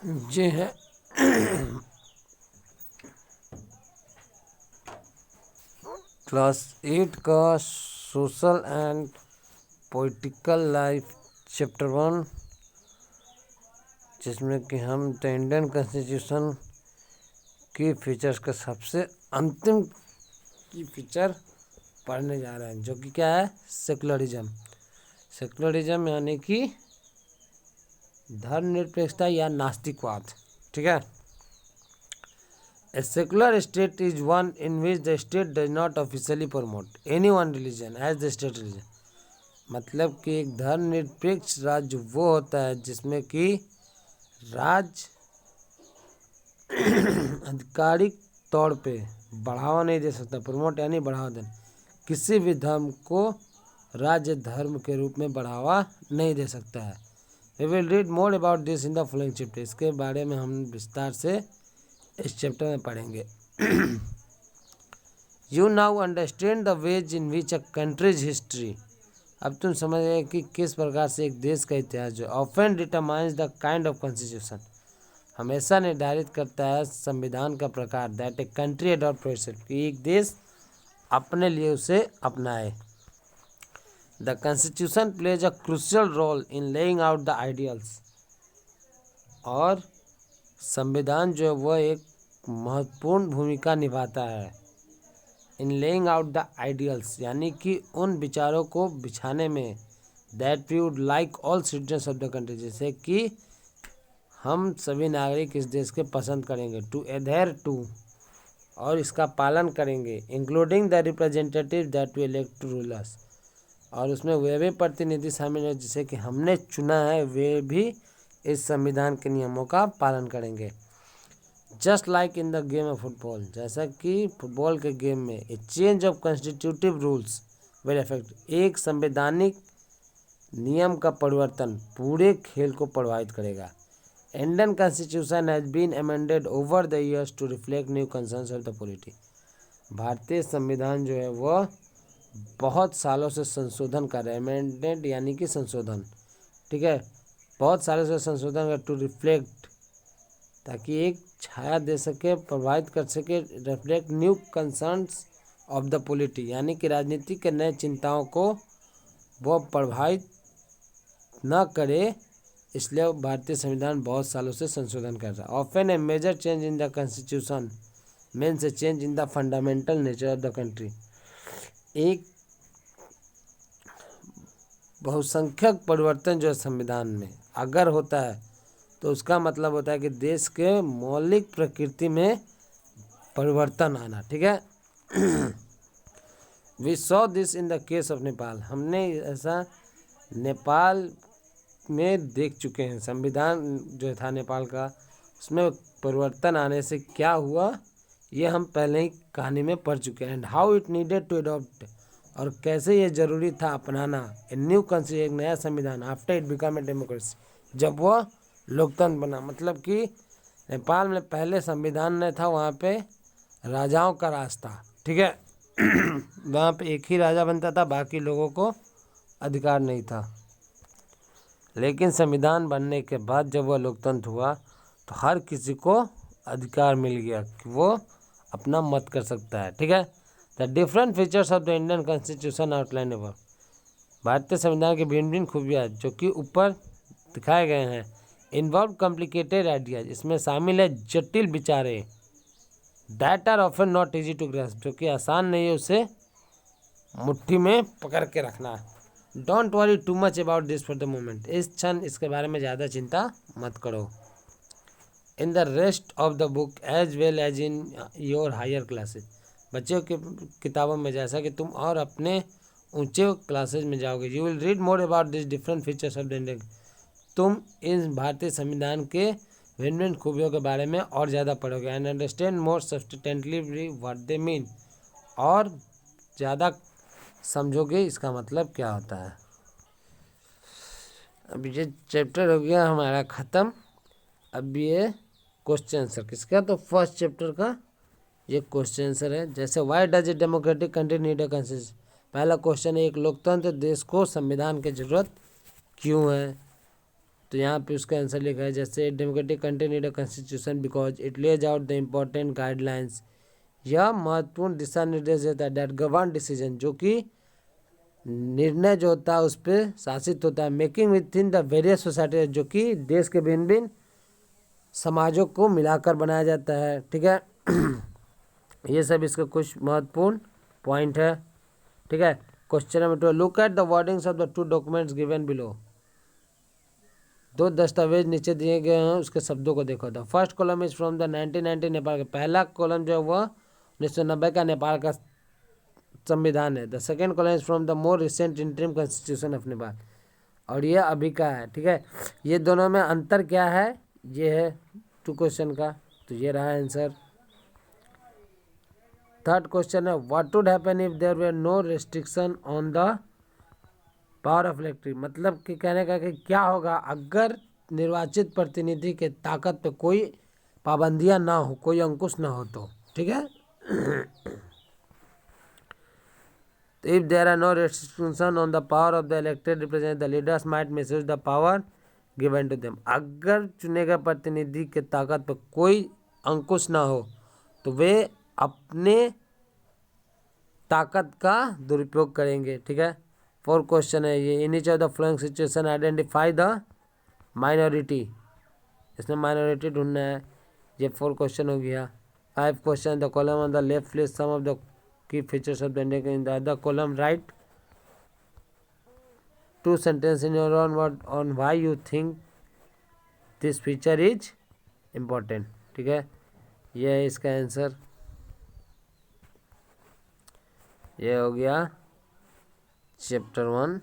ये है क्लास 8 का social and political life chapter 1, जिसमें कि हम द इंडियन कॉन्स्टिट्यूशन की फीचर्स का सबसे अंतिम की फीचर पढ़ने जा रहे हैं, जो कि क्या है, सेकुलरिज्म। सेकुलरिज्म यानी कि धर्मनिरपेक्षता या नास्तिकवाद। ठीक है। A secular state is one in which the state does not officially promote any one religion as the state religion। मतलब कि एक धर्मनिरपेक्ष राज्य वो होता है जिसमें कि राज्य आधिकारिक तौर पे बढ़ावा नहीं दे सकता। प्रमोट यानी बढ़ावा देना। किसी भी धर्म को राज्य धर्म के रूप में बढ़ावा नहीं दे सकता है। We will read more about this in the following chapter. इसके बारे में हम विस्तार से इस चैप्टर में पढ़ेंगे। You now understand the ways in which a countries history. अब तुम समझ गए कि किस प्रकार से एक देश का इतिहास जो often determines the kind of constitution, हमेशा निर्धारित करता है संविधान का प्रकार, that a country adopt for itself, कि एक देश अपने लिए उसे अपनाए। The constitution plays a crucial role in laying out the ideals. और संविधान जो है वह एक महत्वपूर्ण भूमिका निभाता है in laying out the ideals, यानी कि उन विचारों को बिछाने में, that we would like all citizens of the country, जैसे कि हम सभी नागरिक इस देश के पसंद करेंगे, टू एडहेयर टू, और इसका पालन करेंगे, including the representative that we elect to rule us, और उसमें वे भी प्रतिनिधि शामिल हैं जिसे कि हमने चुना है, वे भी इस संविधान के नियमों का पालन करेंगे। Just like in the game of football, जैसा कि फुटबॉल के गेम में ए change of constitutive rules will affect, एक संवैधानिक नियम का परिवर्तन पूरे खेल को प्रभावित करेगा। Indian constitution has been amended over the years to reflect new concerns of the polity. भारतीय संविधान जो है वह बहुत सालों से संशोधन कर रहे हैं। अमेंडेड यानी कि संशोधन, ठीक है, बहुत सालों से संशोधन कर, टू रिफ्लेक्ट, ताकि एक छाया दे सके, प्रभावित कर सके, reflect new concerns of the polity, यानी कि राजनीति के नए चिंताओं को वो प्रभावित न करे, इसलिए भारतीय संविधान बहुत सालों से संशोधन कर रहा है। Often a major change in the constitution means a change in the fundamental nature of the country. एक बहुसंख्यक परिवर्तन जो है संविधान में अगर होता है तो उसका मतलब होता है कि देश के मौलिक प्रकृति में परिवर्तन आना। ठीक है। We saw this in the case of Nepal, हमने ऐसा नेपाल में देख चुके हैं। संविधान जो था नेपाल का, उसमें परिवर्तन आने से क्या हुआ ये हम पहले ही कहानी में पढ़ चुके हैं। And how it needed to adopt, और कैसे ये जरूरी था अपनाना, ए न्यू कॉन्स्टिट्यूशन, एक नया संविधान, after it become a democracy, जब वह लोकतंत्र बना। मतलब कि नेपाल में पहले संविधान नहीं था, वहाँ पे राजाओं का राज था। ठीक है। वहाँ पे एक ही राजा बनता था, बाकी लोगों को अधिकार नहीं था। लेकिन संविधान बनने के बाद जब वह लोकतंत्र हुआ तो हर किसी को अधिकार मिल गया कि वो अपना मत कर सकता है। ठीक है। The different features of the Indian constitution outline above, भारतीय संविधान की भिन्न भिन्न खूबियाँ जो कि ऊपर दिखाए गए हैं। इन्वॉल्व कॉम्प्लिकेटेड आइडियाज, इसमें शामिल है जटिल विचारें, that are often not easy to grasp, जो कि आसान नहीं है उसे मुट्ठी में पकड़ के रखना। Don't worry too much about this for the moment, इस क्षण इसके बारे में ज़्यादा चिंता मत करो। In the rest of the book as well as in your higher classes, बच्चों की किताबों में जैसा कि तुम और अपने ऊंचे क्लासेज में जाओगे, you will read more about this different features of the Indian, तुम इस भारतीय संविधान के भिन्न भिन्न खूबियों के बारे में और ज़्यादा पढ़ोगे। And understand more substantively what they mean, और ज़्यादा समझोगे इसका मतलब क्या होता है। अब ये चैप्टर हो गया हमारा ख़त्म। अब ये क्वेश्चन आंसर किसका, तो फर्स्ट चैप्टर का ये क्वेश्चन आंसर है। जैसे why does a democratic country need a constitution, पहला क्वेश्चन है, एक लोकतंत्र देश को संविधान की जरूरत क्यों है। तो यहाँ पे उसका आंसर लिखा है, जैसे democratic country need a constitution because it Lay's out the important guidelines. यह महत्वपूर्ण दिशा निर्देश देता है, डेट गवर्न डिसीजन, जो कि निर्णय जो होता है उस पर शासित होता है, making with in the various society, जो कि देश के भिन्न भिन्न समाजों को मिलाकर बनाया जाता है। ठीक है ये सब इसका कुछ महत्वपूर्ण पॉइंट है। ठीक है, question number 12, look at the wordings of the two documents given below. दो दस्तावेज नीचे दिए गए हैं, उसके शब्दों को देखो। The first column is from the 1990 Nepal का, पहला कॉलम जो है वह 1990 का नेपाल का संविधान है। The second column is from the more recent interim constitution of Nepal, और ये अभी का है। ठीक है, ये दोनों में अंतर क्या है, ये है टू क्वेश्चन का, तो ये रहा आंसर। थर्ड क्वेश्चन है, what would happen if there were no restriction on the power of electric, मतलब कि कहने का कि क्या होगा अगर निर्वाचित प्रतिनिधि के ताकत पे कोई पाबंदियां ना हो, कोई अंकुश ना हो तो। ठीक है if there are no restriction on the power of the elected representative the leaders might misuse the power given to them, अगर चुने गए प्रतिनिधि के ताकत पर कोई अंकुश ना हो तो वे अपने ताकत का दुरुपयोग करेंगे। ठीक है, फोर्थ क्वेश्चन है ये, in each of the following situation identify the minority, इसमें माइनॉरिटी ढूंढना है। ये फोर क्वेश्चन हो गया। Five question, the column on the left list some of the key features of the Indian, in the other column write two sentence in your own word on why you think this feature is important. ठीक है, ये है इसका answer. ये हो गया chapter 1